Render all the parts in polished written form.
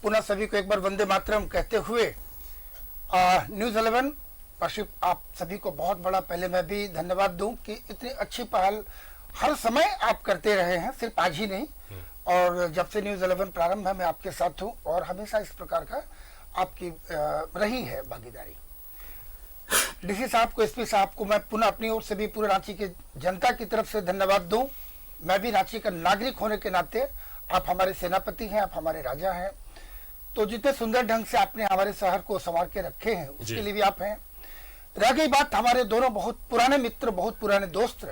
पुनः सभी को एक बार वंदे मातरम कहते हुए न्यूज़ 11 काशिफ, आप सभी को बहुत बड़ा पहले मैं भी धन्यवाद दूं कि इतनी अच्छी पहल हर समय आप करते रहे हैं, सिर्फ आज ही नहीं। और जब से न्यूज़ 11 प्रारंभ है मैं आपके साथ हूं और हमेशा इस प्रकार का आपकी रही है भागीदारी। डीसी साहब को, एसपी साहब को मैं पुनः अपनी ओर से भी पूरे रांची की जनता की तरफ से धन्यवाद दूं। मैं भी रांची का नागरिक होने के नाते आप हमारे सेनापति हैं, आप हमारे राजा हैं, तो जितने सुंदर ढंग से आपने हमारे शहर को संवार के रखे हैं उसके लिए भी आप हैं। रह गई बात हमारे दोनों बहुत पुराने मित्र, बहुत पुराने दोस्त,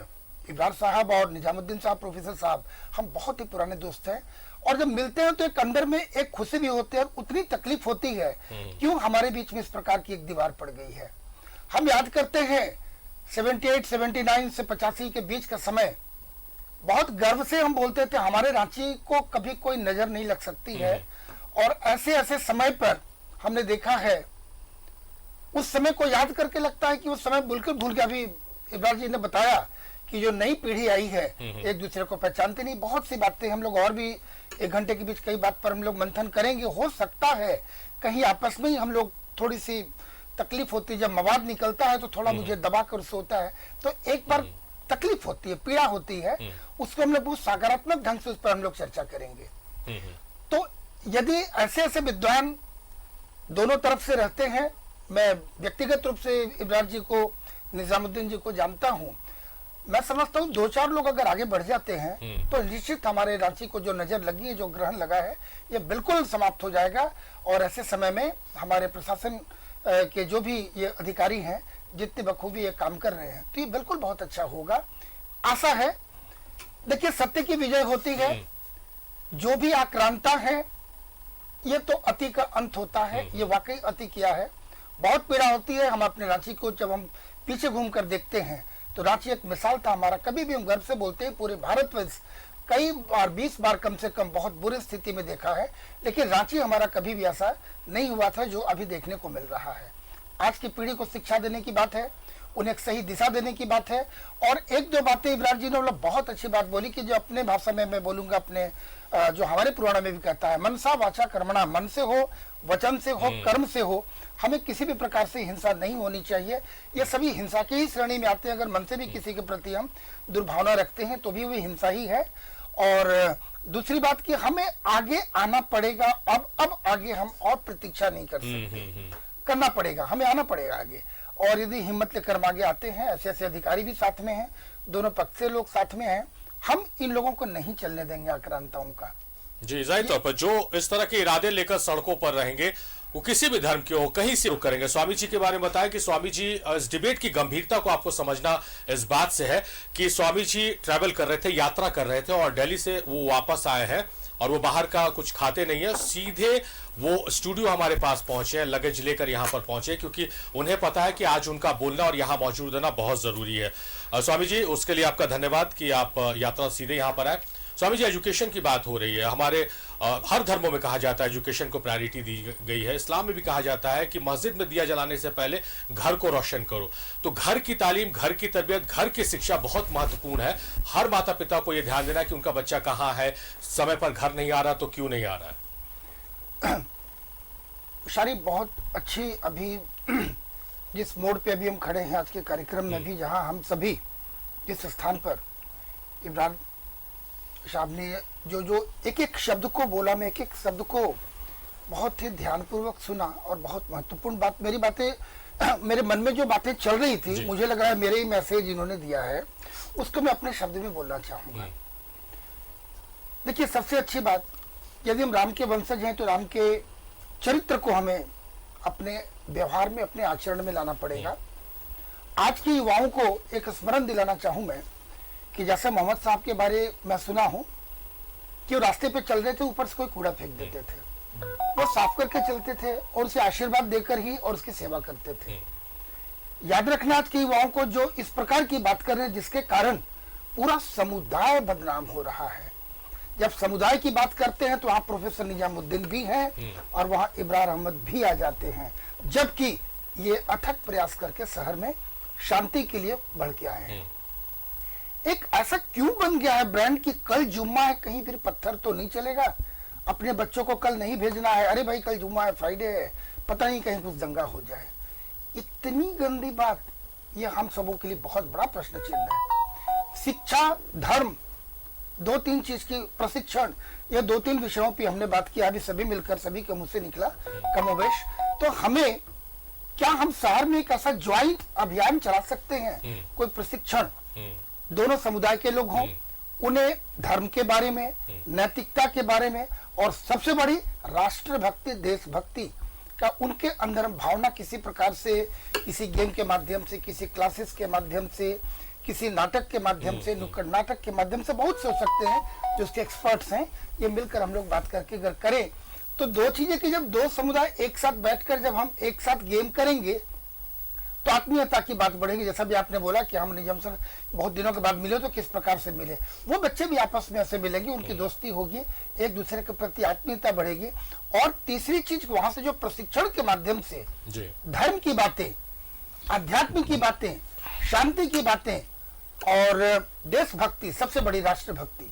इब्रार साहब और निजामुद्दीन साहब, प्रोफेसर साहब, हम बहुत ही पुराने दोस्त हैं और जब मिलते हैं तो एक अंदर में एक खुशी भी होती है और उतनी तकलीफ होती है क्यों हमारे बीच में इस प्रकार की एक दीवार पड़ गई है। हम याद करते हैं 78, 79 से 85 के बीच का समय, बहुत गर्व से हम बोलते थे हमारे रांची को कभी कोई नजर नहीं लग सकती है। और ऐसे ऐसे समय पर हमने देखा है, उस समय को याद करके लगता है कि उस समय बिल्कुल भूल गया। अभी इब्रार जी ने बताया कि जो नई पीढ़ी आई है एक दूसरे को पहचानते नहीं। बहुत सी बातें हम लोग और भी 1 घंटे के बीच कई बात पर हम लोग मंथन करेंगे। हो सकता है कहीं आपस में ही हम लोग थोड़ी सी तकलीफ होती है, जब मवाद निकलता है तो थोड़ा मुझे दबा कर उससे होता है, तो एक बार तकलीफ होती है, पीड़ा होती है, उसको हम लोग बहुत सकारात्मक ढंग से उस पर हम लोग चर्चा करेंगे। तो यदि ऐसे ऐसे विद्वान दोनों तरफ से रहते हैं, मैं व्यक्तिगत रूप से इब्रार जी को, निजामुद्दीन जी को जानता हूं, मैं समझता हूं 2-4 लोग अगर आगे बढ़ जाते हैं तो निश्चित हमारे रांची को जो नजर लगी है, जो ग्रहण लगा है, ये बिल्कुल समाप्त हो जाएगा। और ऐसे समय में हमारे प्रशासन के जो भी ये अधिकारी हैं, जितने बखूबी ये काम कर रहे हैं, तो ये बिल्कुल बहुत अच्छा होगा, आशा है। देखिए, सत्य की विजय होती है, जो भी आक्रांता है ये तो अति का अंत होता है। ये वाकई अति किया है, बहुत पीड़ा होती है। हम अपने रांची को जब हम पीछे घूम कर देखते हैं तो रांची एक मिसाल था हमारा, कभी भी हम गर्व से बोलते हैं, पूरे भारतवर्ष कई बार 20 बार कम से कम बहुत बुरी स्थिति में देखा है, लेकिन रांची हमारा कभी भी ऐसा नहीं हुआ था जो अभी देखने को मिल रहा है। आज की पीढ़ी को शिक्षा देने की बात है, उन्हें एक सही दिशा देने की बात है। और 1-2 बातें इब्रार जी ने बहुत अच्छी बात बोली कि जो अपने भाषा में मैं बोलूंगा, अपने जो हमारे पुराण में भी कहता है, मनसा वाचा कर्मणा, मन से हो, वचन से हो, कर्म से हो, हमें किसी भी प्रकार से हिंसा नहीं होनी चाहिए। ये सभी हिंसा की ही श्रेणी में आते हैं। अगर मन से भी किसी के प्रति हम दुर्भावना रखते हैं तो भी वो हिंसा ही है। और दूसरी बात कि हमें आगे आना पड़ेगा। अब आगे हम और प्रतीक्षा नहीं कर सकते, करना पड़ेगा, हमें आना पड़ेगा आगे। और यदि हिम्मत लेकर हम आगे आते हैं, ऐसे ऐसे अधिकारी भी साथ में हैं, दोनों पक्ष से लोग साथ में हैं, हम इन लोगों को नहीं चलने देंगे आक्रांताओं का। जी, जाहिर तौर पर जो इस तरह के इरादे लेकर सड़कों पर रहेंगे, वो किसी भी धर्म के हो, कहीं से रुक करेंगे। स्वामी जी के बारे में बताया कि स्वामी जी, इस डिबेट की गंभीरता को आपको समझना इस बात से है कि स्वामी जी ट्रैवल कर रहे थे, यात्रा कर रहे थे और दिल्ली से वो वापस आए हैं और वो बाहर का कुछ खाते नहीं है, सीधे वो स्टूडियो हमारे पास पहुंचे हैं, लगेज लेकर यहाँ पर पहुंचे, क्योंकि उन्हें पता है कि आज उनका बोलना और यहाँ मौजूद रहना बहुत जरूरी है। स्वामी जी, उसके लिए आपका धन्यवाद कि आप यात्रा सीधे यहाँ पर आए। स्वामी जी, एजुकेशन की बात हो रही है, हमारे हर धर्मों में कहा जाता है एजुकेशन को प्रायोरिटी दी गई है। इस्लाम में भी कहा जाता है कि मस्जिद में दिया जलाने से पहले घर को रोशन करो। तो घर की तालीम, घर की तरबियत, घर की शिक्षा बहुत महत्वपूर्ण है। हर माता पिता को यह ध्यान देना है कि उनका बच्चा कहाँ है, समय पर घर नहीं आ रहा तो क्यों नहीं आ रहा है। शारी, बहुत अच्छी, अभी जिस मोड़ पे अभी हम खड़े हैं आज के कार्यक्रम में भी, जहां हम सभी जिस स्थान पर इब्रार साहब ने जो एक एक शब्द को बोला, मैं एक एक शब्द को बहुत ही ध्यानपूर्वक सुना और बहुत महत्वपूर्ण बात, मेरी बातें, मेरे मन में जो बातें चल रही थी, मुझे लग रहा है मेरे ही मैसेज इन्होंने दिया है, उसको मैं अपने शब्द में बोलना चाहूंगा। देखिए, सबसे अच्छी बात, यदि हम राम के वंशज हैं तो राम के चरित्र को हमें अपने व्यवहार में, अपने आचरण में लाना पड़ेगा। आज के युवाओं को एक स्मरण दिलाना चाहूं मैं कि जैसे मोहम्मद साहब के बारे मैं सुना हूं कि वो रास्ते पे चल रहे थे, ऊपर से कोई कूड़ा फेंक देते थे, वो साफ करके चलते थे और उसे आशीर्वाद देकर ही और उसकी सेवा करते थे। याद रखना, आज के युवाओं को जो इस प्रकार की बात कर रहे हैं, जिसके कारण पूरा समुदाय बदनाम हो रहा है। जब समुदाय की बात करते हैं तो वहां प्रोफेसर निजामुद्दीन भी हैं और वहां इब्रार अहमद भी आ जाते हैं, जबकि ये अथक प्रयास करके शहर में शांति के लिए बढ़ के आए हैं। एक ऐसा क्यों बन गया है ब्रांड की कल जुम्मा है, कहीं फिर पत्थर तो नहीं चलेगा। अपने बच्चों को कल नहीं भेजना है, अरे भाई कल जुम्मा है, फ्राइडे है, पता नहीं कहीं कुछ दंगा हो जाए। इतनी गंदी बात, ये हम सबों के लिए बहुत बड़ा प्रश्न चिन्ह है। शिक्षा, धर्म, 2-3 चीज की प्रशिक्षण, ये 2-3 विषयों पे हमने बात की, अभी सभी मिलकर सभी के मुंह से निकला कमोवेश। तो हमें क्या हम शहर में एक ऐसा ज्वाइंट अभियान चला सकते हैं, कोई प्रशिक्षण, दोनों समुदाय के लोग हों, उन्हें धर्म के बारे में, नैतिकता के बारे में, और सबसे बड़ी राष्ट्रभक्ति, देशभक्ति का उनके अंदर भावना किसी प्रकार से, किसी गेम के माध्यम से, किसी क्लासेस के माध्यम से, किसी नाटक के माध्यम से, नुक्कड़ नाटक के माध्यम से, बहुत से हो सकते हैं जो उसके एक्सपर्ट्स हैं। ये मिलकर हम लोग बात करके अगर करें तो दो चीजें कि जब दो समुदाय एक साथ बैठकर जब हम एक साथ गेम करेंगे तो आत्मीयता की बात बढ़ेगी। जैसा भी आपने बोला कि हम निजाम सर बहुत दिनों के बाद मिले तो किस प्रकार से मिले, वो बच्चे भी आपस में ऐसे मिलेंगे, उनकी दोस्ती होगी, एक दूसरे के प्रति आत्मीयता बढ़ेगी। और तीसरी चीज, वहां से जो प्रशिक्षण के माध्यम से धर्म की बातें, आध्यात्म की बातें, शांति की बातें और देशभक्ति, सबसे बड़ी राष्ट्रभक्ति,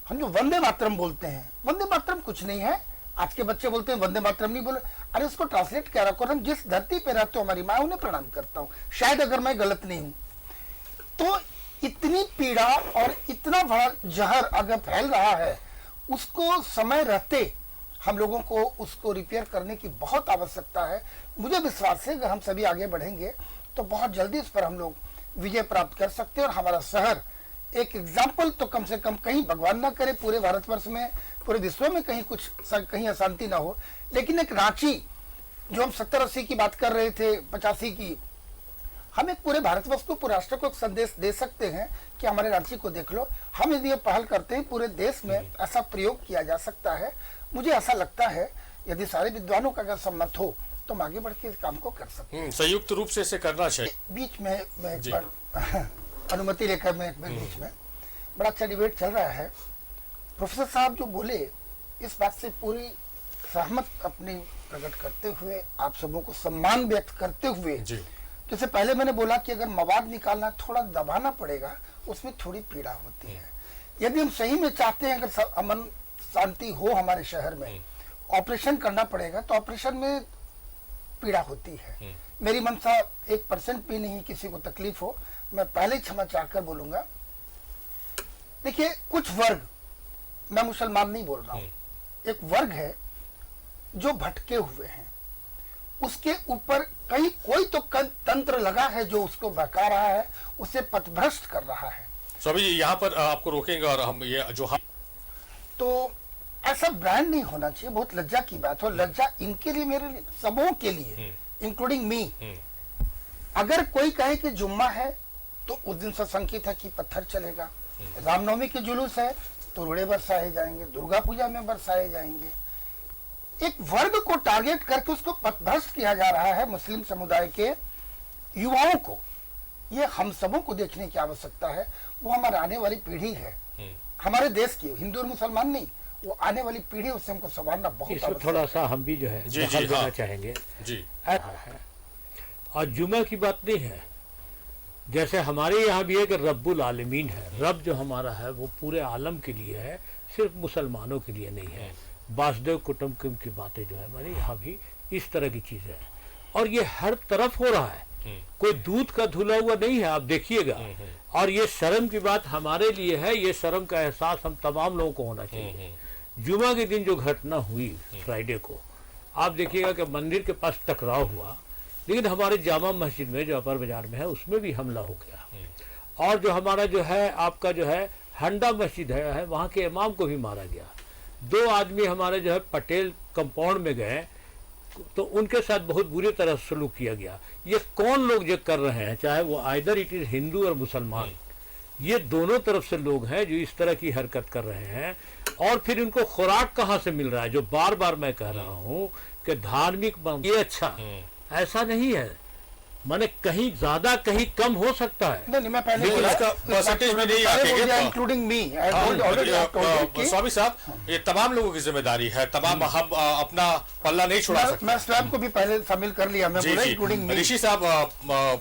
हम जो वंदे मातरम बोलते हैं, वंदे मातरम कुछ नहीं है। आज के बच्चे बोलते हैं वंदे मातरम नहीं बोले, अरे उसको ट्रांसलेट क्या रखो, हम जिस धरती पे रहते हो हमारी माँ, उन्हें प्रणाम करता हूँ, शायद अगर मैं गलत नहीं हूं। तो इतनी पीड़ा और इतना बड़ा जहर अगर फैल रहा है, उसको समय रहते हम लोगों को उसको रिपेयर करने की बहुत आवश्यकता है। मुझे विश्वास है अगर हम सभी आगे बढ़ेंगे तो बहुत जल्दी इस पर हम लोग विजय प्राप्त कर सकते हैं। और हमारा शहर एक एग्जाम्पल तो कम से कम, कहीं भगवान ना करे पूरे भारतवर्ष में, पूरे विश्व में कहीं कुछ, कहीं अशांति ना हो, लेकिन एक रांची जो हम 70-80 की बात कर रहे थे, 85 की, हम एक पूरे भारतवर्ष को, पूरे राष्ट्र को एक संदेश दे सकते हैं कि हमारे रांची को देख लो। हम यदि ये पहल करते हैं, पूरे देश में ऐसा प्रयोग किया जा सकता है। मुझे ऐसा लगता है यदि सारे विद्वानों का अगर सम्मत हो तो हम आगे बढ़ के इस काम को कर सकते हैं। संयुक्त रूप से इसे करना चाहिए। बीच में मैं एक बार अनुमति लेकर मैं बीच में, बड़ा अच्छा डिबेट चल रहा है। प्रोफेसर साहब जो बोले, इस बात से पूरी सहमत अपनी प्रकट करते हुए, आप सबों को सम्मान व्यक्त करते हुए, जैसे पहले मैंने बोला कि अगर मवाद निकालना थोड़ा दबाना पड़ेगा, उसमें थोड़ी पीड़ा होती है। यदि हम सही में चाहते हैं अगर अमन शांति हो हमारे शहर में, ऑपरेशन करना पड़ेगा तो ऑपरेशन में पीड़ा होती है। मेरी मनसा 1% भी नहीं किसी को तकलीफ हो, मैं पहले ही क्षमा चाहकर बोलूंगा। देखिए, कुछ वर्ग, मैं मुसलमान नहीं बोल रहा हूं, एक वर्ग है जो भटके हुए हैं, उसके ऊपर कहीं कोई तो तंत्र लगा है जो उसको बहका रहा है, उसे पथभ्रष्ट कर रहा है। स्वामी जी यहाँ पर आपको रोकेंगे और हम ये जो तो ऐसा ब्रांड नहीं होना चाहिए, बहुत लज्जा की बात हो। लज्जा इनके लिए, मेरे लिए, सबों के लिए, इंक्लूडिंग मी। अगर कोई कहे कि जुम्मा है तो उस दिन से संकेत है कि पत्थर चलेगा, रामनवमी के जुलूस है तो रोड़े बरसाए जाएंगे, दुर्गा पूजा में बरसाए जाएंगे। एक वर्ग को टारगेट करके उसको पथभ्रष्ट किया जा रहा है, मुस्लिम समुदाय के युवाओं को। ये हम सबों को देखने की आवश्यकता है। वो हमारे आने वाली पीढ़ी है, हमारे देश की, हिंदू और मुसलमान नहीं, वो आने वाली पीढ़ी, उससे हमको संभालना बहुत आवश्यक है। थोड़ा सा हम भी जो है देना चाहेंगे जी। और जुमा की बात नहीं है, जैसे हमारे यहाँ भी एक रब्बुल आलमीन है। रब जो हमारा है वो पूरे आलम के लिए है, सिर्फ मुसलमानों के लिए नहीं है। वासुदेव कुटुंबकम की बातें जो है हमारे यहाँ भी इस तरह की चीजें हैं, और ये हर तरफ हो रहा है, कोई दूध का धुला हुआ नहीं है, आप देखिएगा। और ये शर्म की बात हमारे लिए है, ये शर्म का एहसास हम तमाम लोगों को होना चाहिए। जुमा के दिन जो घटना हुई फ्राइडे को, आप देखिएगा कि मंदिर के पास टकराव हुआ, लेकिन हमारे जामा मस्जिद में जो अपर बाजार में है उसमें भी हमला हो गया। और जो हमारा जो है आपका जो है हंडा मस्जिद है, वहाँ के इमाम को भी मारा गया। 2 आदमी हमारे जो है पटेल कंपाउंड में गए तो उनके साथ बहुत बुरी तरह सलूक किया गया। ये कौन लोग जो कर रहे हैं, चाहे वो आइदर इट इज हिंदू और मुसलमान, ये दोनों तरफ से लोग हैं जो इस तरह की हरकत कर रहे हैं। और फिर इनको खुराक कहाँ से मिल रहा है, जो बार बार मैं कह रहा हूँ कि धार्मिक ये अच्छा, ऐसा नहीं है, माने कहीं ज्यादा कहीं कम हो सकता है। नहीं, मैं पहले इसका परसेंटेज में नहीं आएंगे, इंक्लूडिंग मी। स्वामी साहब, ये तमाम लोगों की जिम्मेदारी है, तमाम हम अपना पल्ला नहीं छुड़ा सकते। मैं स्वयं को भी पहले शामिल कर लिया, मैं बोला इंक्लूडिंग मी। ऋषि साहब